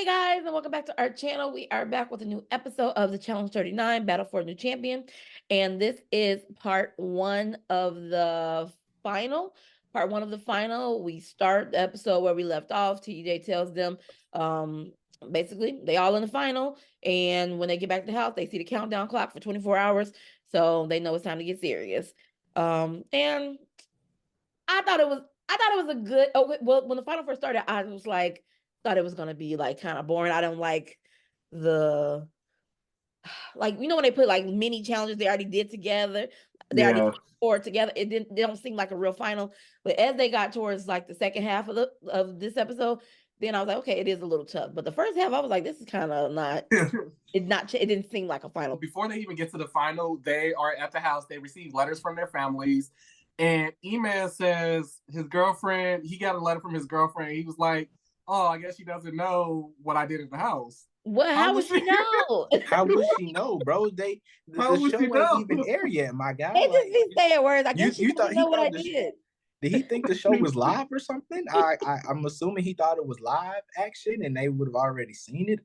Hey guys, and welcome back to our channel. We are back with a new episode of the Challenge 39 Battle for a New Champion. And this is part one of the final. Part one of the final. We start the episode where we left off. TJ tells them basically they all in the final. And when they get back to the house, they see the countdown clock for 24 hours. So they know it's time to get serious. And I thought it was a good well, when the final first started, I was like thought it was gonna be like kind of boring. I don't like the when they put like mini challenges they already did together, they already scored together. They don't seem like a real final. But as they got towards like the second half of this episode, then I was like, okay, it is a little tough. But the first half, I was like, this is kind of not. It didn't seem like a final. Before they even get to the final, they are at the house. They receive letters from their families. And E-Man says his girlfriend, he got a letter from his girlfriend. He was like, oh, I guess she doesn't know what I did in the house. Well, how would she know? How would she know, bro? The show ain't even air yet, my guy. They just be saying words. I guess you thought know what I did. Did he think the show was live or something? I'm assuming he thought it was live action and they would have already seen it.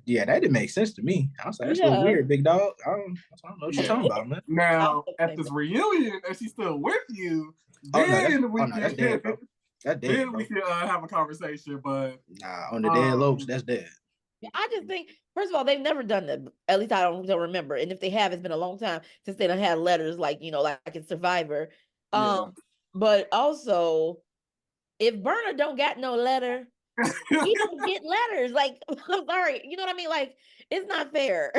Yeah, that didn't make sense to me. I was like, that's so weird, big dog. I don't know what you're talking about, man. Now, at this reunion, and she's still with you, then we can have a conversation. But nah, on the dead lopes, that's dead. I just think, first of all, they've never done that. At least I don't remember. And if they have, it's been a long time since they done had letters like in Survivor. But also, if Burner don't got no letter, he don't get letters. Like, I'm sorry, you know what I mean? Like, it's not fair.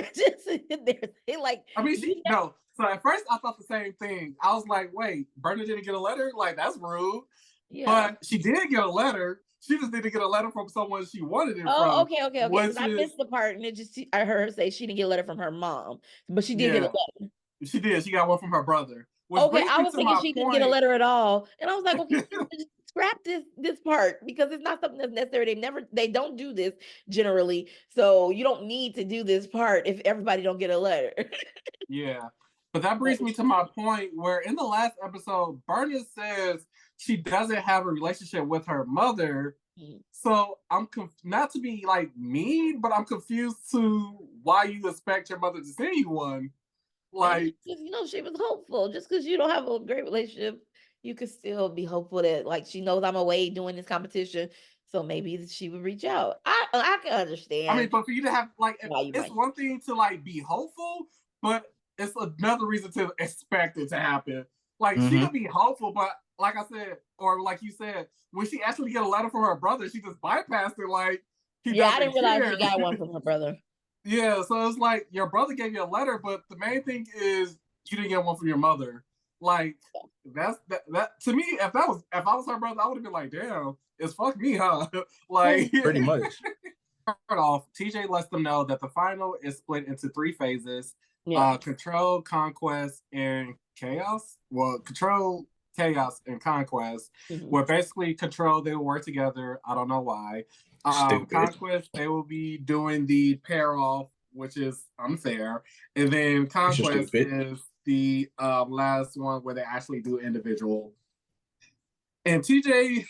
So at first I thought the same thing. I was like, wait, Burner didn't get a letter? Like, that's rude. Yeah. But she did get a letter. She just didn't get a letter from someone she wanted it from. Oh, okay. I missed the part, and I heard her say she didn't get a letter from her mom, but she did get a letter. She did. She got one from her brother. Okay, I was thinking she didn't get a letter at all, and I was like, okay, just scrap this part because it's not something that's necessary. They don't do this generally, so you don't need to do this part if everybody don't get a letter. Yeah, but that brings me to my point where in the last episode, Bernice says she doesn't have a relationship with her mother. So I'm not to be like mean, but I'm confused to why you expect your mother to send you one. Like, she was hopeful. Just because you don't have a great relationship, you could still be hopeful that like she knows I'm away doing this competition, so maybe she would reach out. I can understand. I mean, but for you to have like, it's one thing to like be hopeful, but it's another reason to expect it to happen. Like she could be hopeful, but like I said, or like you said, when she actually get a letter from her brother, she just bypassed it. Like, I didn't realize she got one from her brother. Yeah, so it's like your brother gave you a letter, but the main thing is you didn't get one from your mother. Like that to me, if I was her brother, I would have been like, damn, it's fuck me, huh? Like pretty much. Start off, TJ lets them know that the final is split into 3 phases. Control, Conquest, and Chaos. Well, Control, Chaos, and Conquest. Where basically Control, they will work together. I don't know why. Conquest, they will be doing the pair off, which is unfair. And then Conquest is the last one where they actually do individual. And TJ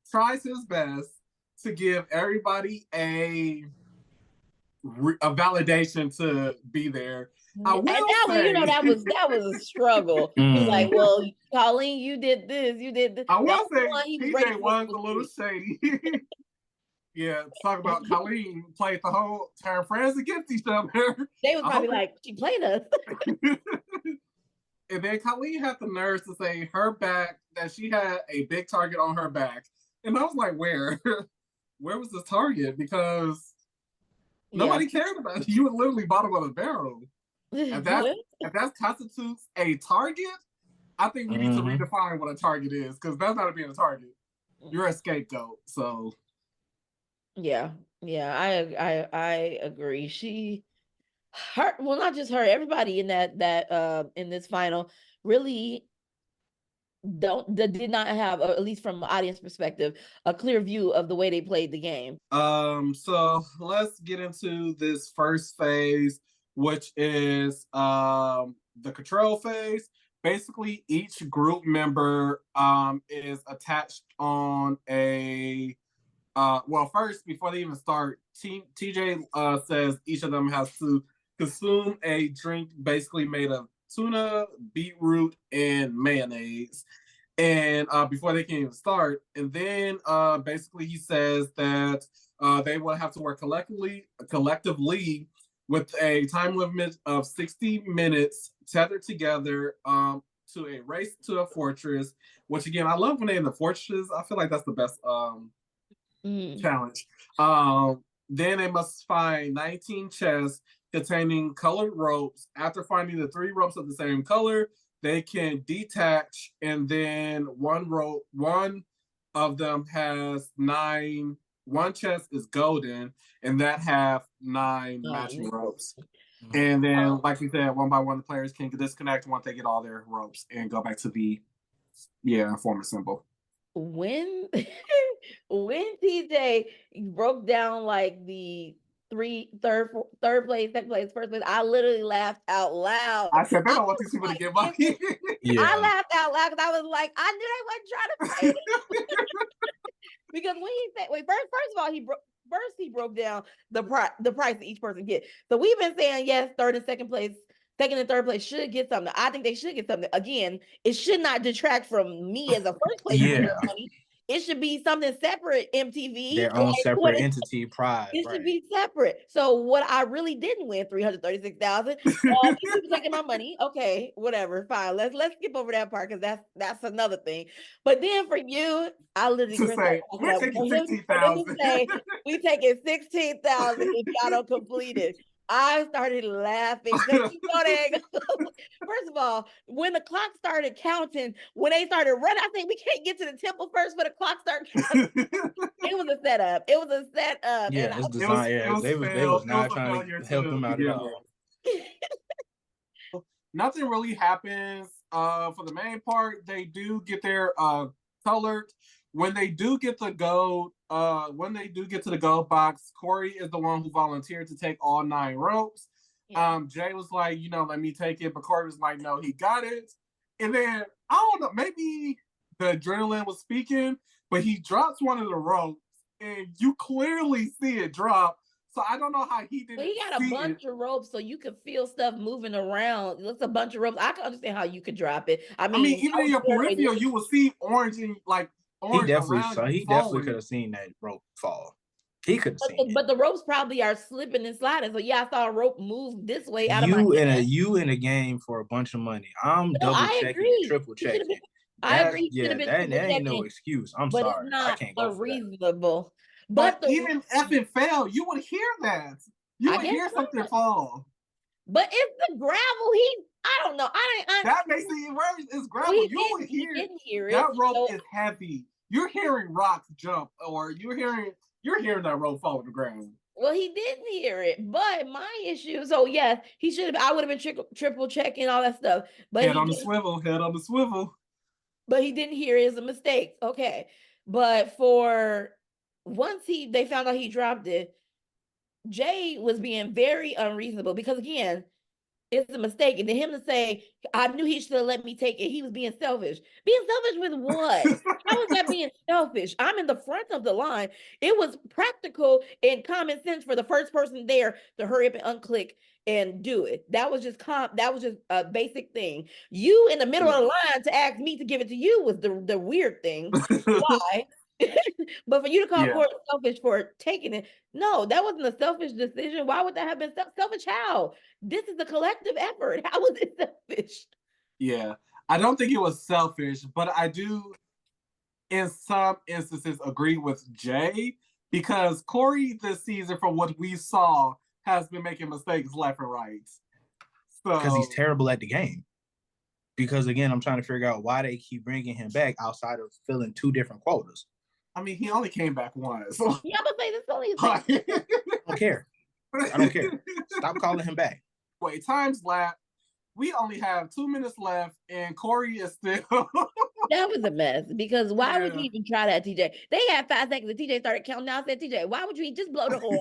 tries his best to give everybody a validation to be be that was a struggle. He's like, well, Colleen, you did this. I will say TJ was a little shady. Yeah, talk about Colleen played the whole turn friends against each other. They was probably like, she played us. And then Colleen had the nerve to say that she had a big target on her back. And I was like, where? Where was the target? Because nobody cared about it. You were literally bottom of the barrel. If that constitutes a target, I think we need to redefine what a target is, because that's not being a target. You're a scapegoat, so... Yeah, I agree. Not just her, everybody in that in this final really did not have, at least from an audience perspective, a clear view of the way they played the game. So let's get into this first phase, which is the control phase. Basically, each group member is attached on a well, first, before they even start, TJ says each of them has to consume a drink basically made of tuna, beetroot, and mayonnaise. And before they can even start, and then basically he says that they will have to work collectively with a time limit of 60 minutes, tethered together to a race to a fortress. Which again, I love when they're in the fortress. I feel like that's the best challenge. Then they must find 19 chests containing colored ropes. After finding the 3 ropes of the same color, they can detach, and then one of them has 9. One chest is golden, and that have 9 matching ropes. And then, like we said, one by one, the players can disconnect once they get all their ropes and go back to the former symbol. When TJ broke down like the third place, second place, first place, I literally laughed out loud. I said, they don't want these people to get money. Yeah. I laughed out loud because I was like, I knew they wasn't trying to say it. Because when he said, first of all, he broke down the price that each person get. So we've been saying, yes, second and third place should get something. I think they should get something. Again, it should not detract from me as a first place money. It should be something separate, MTV. Their own separate entity, prize. It should be separate. So what I really didn't win, $336,000. People taking my money. Okay, whatever, fine. Let's skip over that part because that's another thing. But then for you, I literally say, we're taking 16,000. We taking 16,000 if y'all don't complete it. I started laughing. First of all, when the clock started counting, when they started running, I think we can't get to the temple first, but the clock started counting. It was a setup. Yeah, it's designed. They was not trying to help them out at all. Nothing really happens for the main part. They do get their colored. When they do get the gold, when they do get to the gold box, Corey is the one who volunteered to take all 9 ropes. Yeah. Jay was like, let me take it, but Corey was like, no, he got it. And then I don't know, maybe the adrenaline was speaking, but he drops one of the ropes, and you clearly see it drop. So I don't know how he didn't. Well, he got a bunch of ropes, so you could feel stuff moving around. It's a bunch of ropes. I can understand how you could drop it. I mean even in your peripheral, you will see orange and like. He definitely could have seen that rope fall. He could have seen it. But the ropes probably are slipping and sliding. So yeah, I saw a rope move this way out of my hand. You in a game for a bunch of money. I'm double checking, triple checking. I agree. That ain't no excuse. I'm sorry. I can't go for reasonable. But even if it fell, you would hear that. You would hear something fall. But it's the gravel. I don't know. That makes it worse. It's gravel. You would hear it. That rope is heavy. You're hearing rocks jump, or you're hearing that rope fall to the ground. Well, he didn't hear it, but my issue. So yes, he should have. I would have been triple checking all that stuff. But head on the swivel. But he didn't hear it. It's a mistake. Okay, but for once they found out he dropped it, Jay was being very unreasonable because again, it's a mistake. And to him to say, I knew he should have let me take it. He was being selfish. Being selfish with what? How was that being selfish? I'm in the front of the line. It was practical and common sense for the first person there to hurry up and unclick and do it. That was just a basic thing. You in the middle of the line to ask me to give it to you was the weird thing. Why? But for you to call Corey selfish for taking it, no, that wasn't a selfish decision. Why would that have been selfish? How? This is a collective effort. How was it selfish? Yeah, I don't think it was selfish, but I do, in some instances, agree with Jay because Corey this season, from what we saw, has been making mistakes left and right. Because he's terrible at the game. Because again, I'm trying to figure out why they keep bringing him back outside of filling 2 different quotas. I mean, he only came back once. Yeah, but say this only. I don't care. I don't care. Stop calling him back. Wait, time's lapsed. We only have 2 minutes left, and Corey is still. That was a mess because why would you even try that, TJ? They had 5 seconds. And TJ started counting down. Said, TJ, why would you just blow the horn?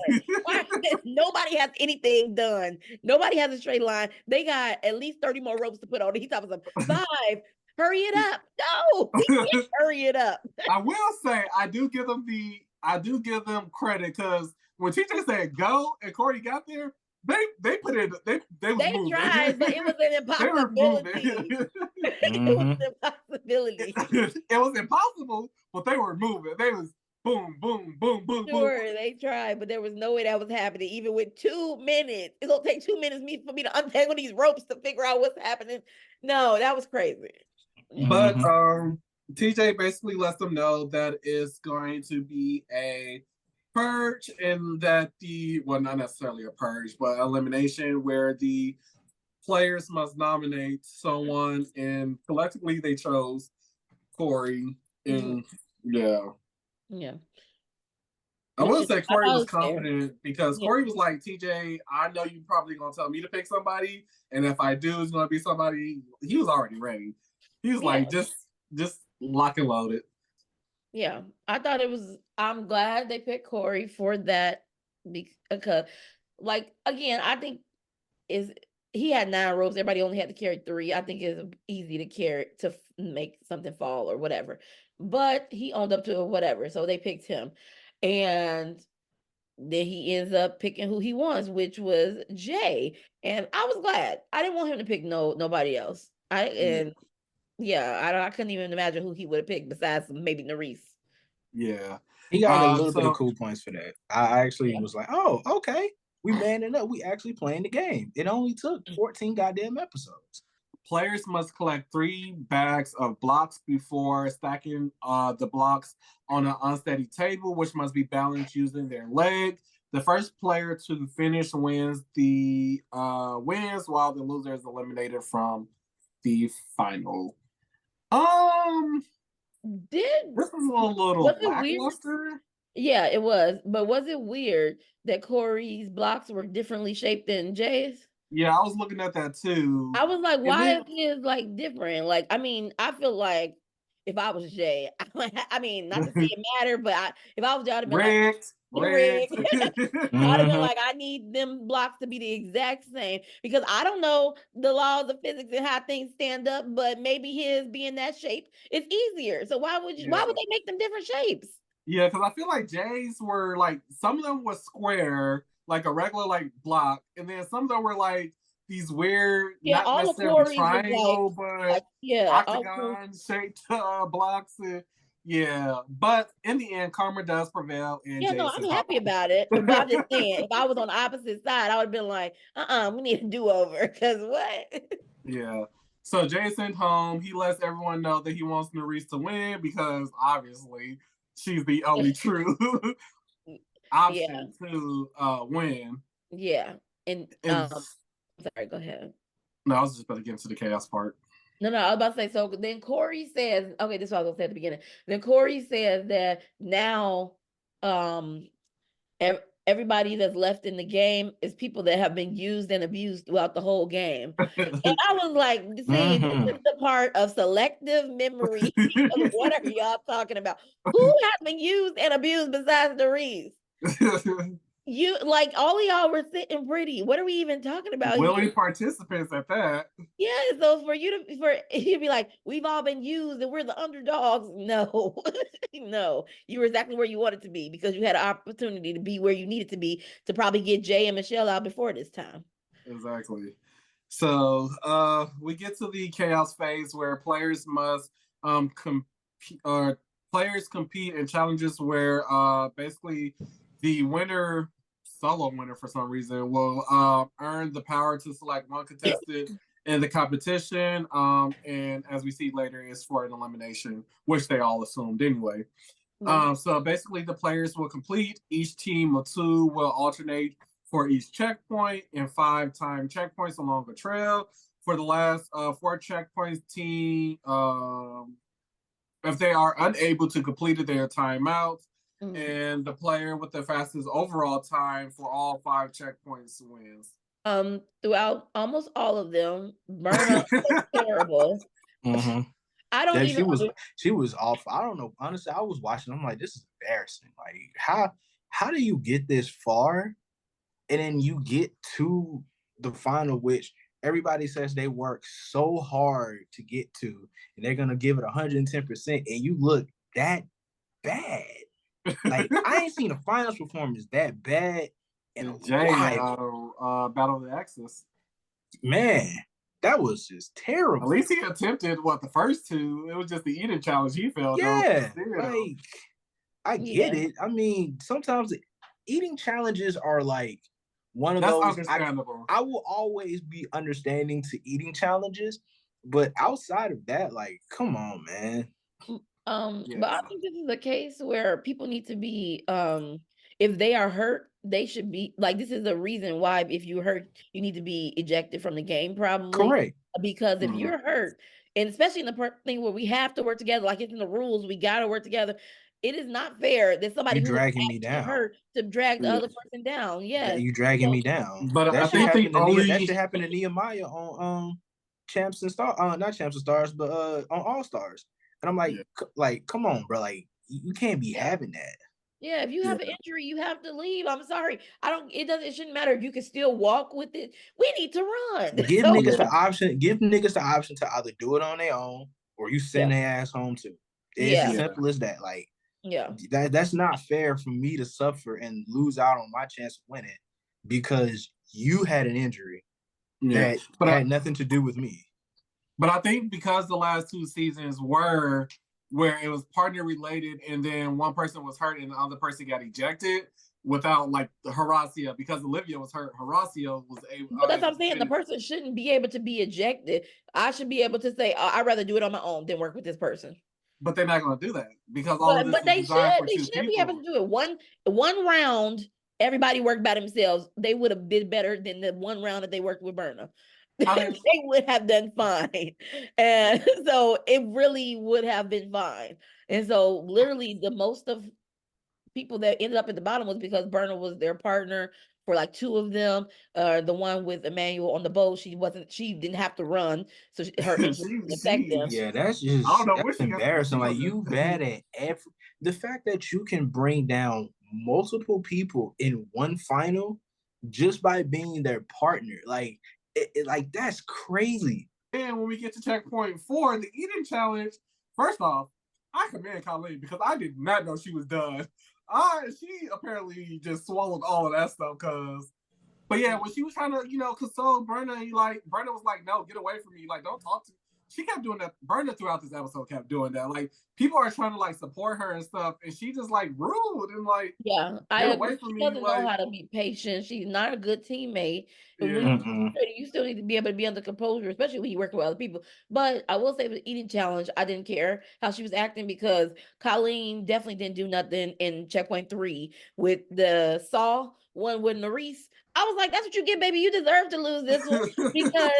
Nobody has anything done. Nobody has a straight line. They got at least 30 more ropes to put on. He's talking about 5. Hurry it up. No, we can't hurry it up. I will say, I do give them I do give them credit because when TJ said go and Corey got there, they put it. They was moving. Tried, but it was an impossibility. It was an impossibility. It was impossible, but they were moving. They was boom, boom, boom, boom, sure, boom. they tried, but there was no way that was happening. Even with 2 minutes, it's gonna take 2 minutes for me to untangle these ropes to figure out what's happening. No, that was crazy. But TJ basically lets them know that it's going to be a purge, and that not necessarily a purge, but elimination, where the players must nominate someone, and collectively they chose Corey. And yeah. I will say Corey was confident because Corey was like, TJ, I know you probably gonna tell me to pick somebody, and if I do, it's gonna be somebody. He was already ready. He was like, just lock and load it. Yeah, I thought it was. I'm glad they picked Corey for that because, like, again, I think he had 9 ropes. Everybody only had to carry 3. I think it's easy to carry to make something fall or whatever. But he owned up to whatever, so they picked him, and then he ends up picking who he wants, which was Jay. And I was glad. I didn't want him to pick nobody else. I couldn't even imagine who he would have picked besides maybe Nerese. Yeah. He got a little bit of cool points for that. I actually was like, oh, okay. We manning up. We actually playing the game. It only took 14 goddamn episodes. Players must collect 3 bags of blocks before stacking the blocks on an unsteady table, which must be balanced using their leg. The first player to finish wins, while the loser is eliminated from the final. This was a little lackluster. Yeah, it was. But was it weird that Corey's blocks were differently shaped than Jay's? Yeah, I was looking at that too. I was like, why is his like different? Like, I mean, I feel like if I was Jay, I mean, not to say it matter, but if I was Jay, I'd have been rigged. I'd have been like, I need them blocks to be the exact same because I don't know the laws of physics and how things stand up, but maybe his being that shape is easier. So why would they make them different shapes? Yeah, because I feel like Jay's were like, some of them was square, like a regular like block, and then some of them were like these weird, not necessarily triangle, but octagon shaped blocks. But in the end, karma does prevail. And I'm happy about it. But I'm just saying, if I was on the opposite side, I would have been like, we need a do-over. Because what? Yeah. So Jay sent home. He lets everyone know that he wants Nerese to win because obviously she's the only true option to win. Yeah. And sorry, go ahead. No, I was just about to get into the chaos part. No, I was about to say, so then Corey says, okay, this is what I was going to say at the beginning. Then Corey says that now everybody that's left in the game is people that have been used and abused throughout the whole game. And I was like, see, this is the part of selective memory. What are y'all talking about? Who has been used and abused besides Nerese? You like all of y'all were sitting pretty. What are we even talking about? Willing participants at that. Yeah, so for you to be like, we've all been used and we're the underdogs. No, no, you were exactly where you wanted to be because you had an opportunity to be where you needed to be to probably get Jay and Michelle out before this time. Exactly. So we get to the chaos phase where players must players compete in challenges where basically the solo winner for some reason will earn the power to select one contestant in the competition, and as we see later, it's for an elimination, which they all assumed anyway. So basically, the players will complete. Each team of 2 will alternate for each checkpoint and 5 time checkpoints along the trail. For the last 4 checkpoints, team, if they are unable to complete it, they are timeouts. And the player with the fastest overall time for all 5 checkpoints wins. Throughout almost all of them, Myrna was terrible. I don't even. She was awful. I don't know. Honestly, I was watching. I'm like, this is embarrassing. Like, how do you get this far, and then you get to the final, which everybody says they work so hard to get to, and they're gonna give it 110%, and you look that bad. Like I ain't seen a finals performance that bad in a while. Battle of the Exes. Man, that was just terrible. At least he attempted the first two. It was just the eating challenge he failed. Yeah, like I get it. I mean, sometimes eating challenges are like one of those. Understandable. I will always be understanding to eating challenges, but outside of that, like, come on, man. But I think this is a case where people need to be if they are hurt, they should be like, this is the reason why if you hurt, you need to be ejected from the game, probably. Correct. Because if you're hurt, and especially in the thing where we have to work together, like it's in the rules, we gotta work together. It is not fair that somebody who's dragging me down hurt to drag the other person down. Yes. You dragging me down. But that I should think that should happen to Nehemiah on Champs and Stars, not Champs and Stars, but on All Stars. And I'm like, come on, bro. Like, you can't be having that. Yeah, if you have an injury, you have to leave. I'm sorry. It shouldn't matter if you can still walk with it. We need to run. Give niggas the option. Give niggas the option to either do it on their own or you send their ass home too. It's as simple as that. Like, that's not fair for me to suffer and lose out on my chance of winning because you had an injury that had nothing to do with me. But I think because the last two seasons were where it was partner related and then one person was hurt and the other person got ejected without like the Horacio, because Olivia was hurt, Horacio was able. But that's what I'm saying. The person shouldn't be able to be ejected. I should be able to say, I'd rather do it on my own than work with this person. But they're not going to do that because they should be able to do it. One round, everybody worked by themselves. They would have been better than the one round that they worked with Berna. They would have done fine. And so it really would have been fine. And so literally the most of people that ended up at the bottom was because Berna was their partner for like two of them. The one with Emmanuel on the boat, she didn't have to run, so her injury didn't affect them. Yeah, that's just that's embarrassing. Like, you bad at the fact that you can bring down multiple people in one final just by being their partner. Like, like that's crazy. And when we get to checkpoint 4, the eating challenge, first off, I commend Colleen because I did not know she was done. She apparently just swallowed all of that stuff but yeah, when she was trying to, console Berna, Berna was like, no, get away from me. Like, don't talk to me. She kept doing that. Berna throughout this episode kept doing that. Like, people are trying to support her and stuff, and she just rude and get away from me. She doesn't know how to be patient. She's not a good teammate. You still need to be able to be under composure, especially when you work with other people. But I will say, with the eating challenge, I didn't care how she was acting because Colleen definitely didn't do nothing in checkpoint 3 with the Saw one with Nerese. I was like, that's what you get, baby. You deserve to lose this one because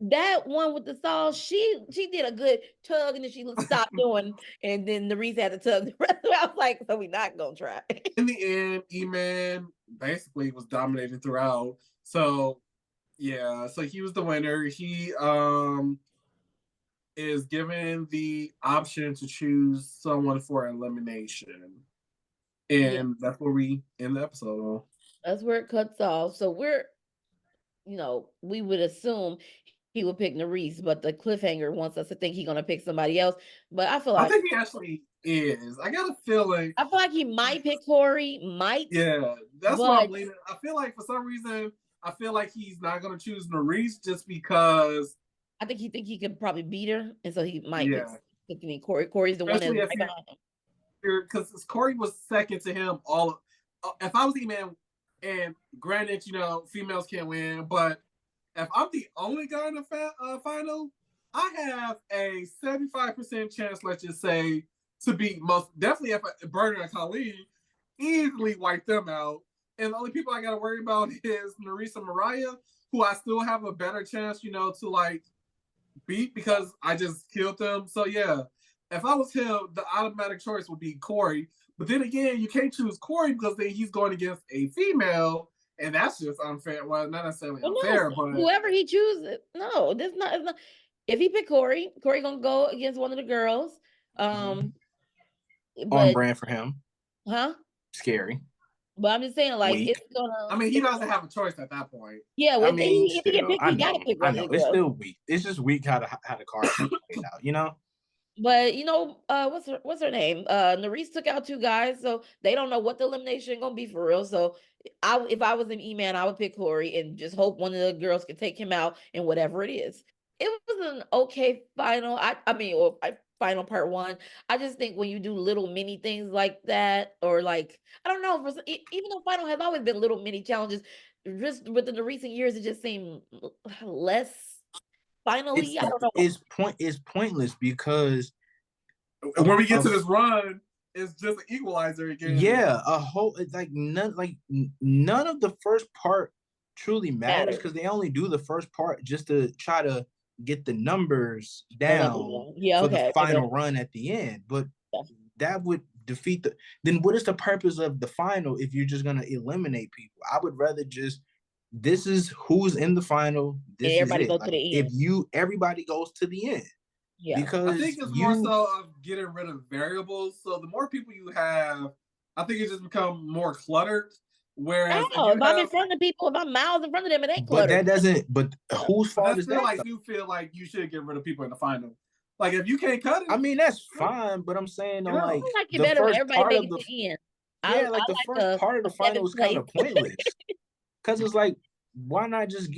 that one with the Saw, she did a good tug and then she stopped doing, and then Nerese had to tug the rest of it. I was like, so we not gonna try. In the end, E-Man basically was dominating throughout. So yeah, so he was the winner. He is given the option to choose someone for elimination. And that's where we end the episode on. That's where it cuts off. So we would assume he would pick Nerese, but the cliffhanger wants us to think he's gonna pick somebody else. But I feel like I think he actually is. I got a feeling. I feel like he might pick Corey. Yeah, that's what I'm leaning. I feel like for some reason, I feel like he's not gonna choose Nerese just because I think he could probably beat her, and so he might pick Corey. Corey's the one that's right behind him. Because Corey was second to him. If I was E-Man, and granted, females can't win, but if I'm the only guy in the final, I have a 75% chance, let's just say, to beat most definitely if Berna and Colleen easily wipe them out. And the only people I got to worry about is Nerese and Mariah, who I still have a better chance, to beat because I just killed them. So yeah, if I was him, the automatic choice would be Corey. But then again, you can't choose Corey because then he's going against a female, and that's just unfair. Well, not necessarily unfair, but whoever he chooses, no, that's not. It's not. If he pick Corey gonna go against one of the girls. On brand for him. Huh? Scary. But I'm just saying, weak. It's gonna. I mean, he doesn't have a choice at that point. Yeah, if he get picked, he gotta pick one of the girls. It's still weak. It's just weak how the card played out, But what's her name? Narice took out 2 guys, so they don't know what the elimination gonna be for real. So if I was an E-Man, I would pick Corey and just hope one of the girls could take him out in whatever it is. It was an okay final. Final part 1. I just think when you do little mini things like that, or like I don't know, even though final has always been little mini challenges, just within the recent years, it just seemed less. Finally, I don't know. It's pointless because when we get to this run, it's just an equalizer again. Yeah, none of the first part truly matters because they only do the first part just to try to get the numbers down for the final run at the end. But that would defeat then what is the purpose of the final if you're just gonna eliminate people? I would rather just this is who's in the final. This is it. Like, if everybody goes to the end. Yeah, because I think it's more so of getting rid of variables. So the more people you have, I think it just become more cluttered. Whereas if I'm in front of people, if I'm miles in front of them, it ain't cluttered. But that doesn't. But whose fault is that? Like you feel like you should get rid of people in the final. Like if you can't cut it, I mean that's fine. But I'm saying like the first part of the end. Yeah, like the first part of the final was kind of pointless. Because it's like, why not just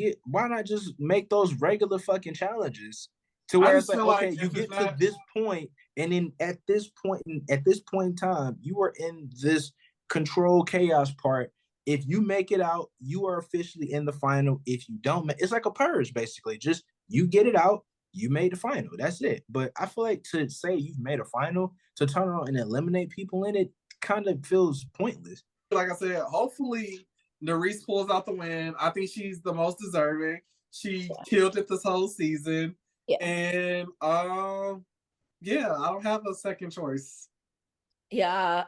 make those regular fucking challenges? To where it's like, okay, you get to this point, and then at this point in time, you are in this control chaos part. If you make it out, you are officially in the final. If you don't, it's like a purge, basically. Just you get it out, you made the final. That's it. But I feel like to say you've made a final, to turn around and eliminate people in it, kind of feels pointless. Like I said, hopefully Narice pulls out the win. I think she's the most deserving. She killed it this whole season. Yeah. And I don't have a second choice. Yeah,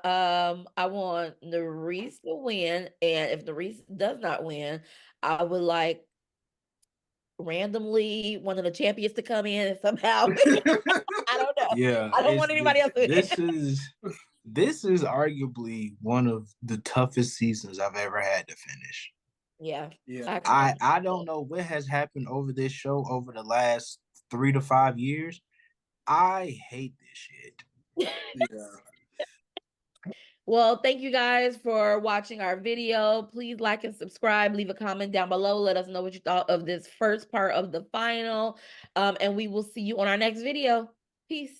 I want Narice to win, and if Narice does not win, I would like randomly one of the champions to come in and somehow. I don't know. Yeah, I don't want anybody else to win. This is arguably one of the toughest seasons I've ever had to finish. Yeah. I don't know what has happened over this show over the last 3 to 5 years. I hate this shit. Yeah. Well, thank you guys for watching our video. Please like and subscribe. Leave a comment down below. Let us know what you thought of this first part of the final. And we will see you on our next video. Peace.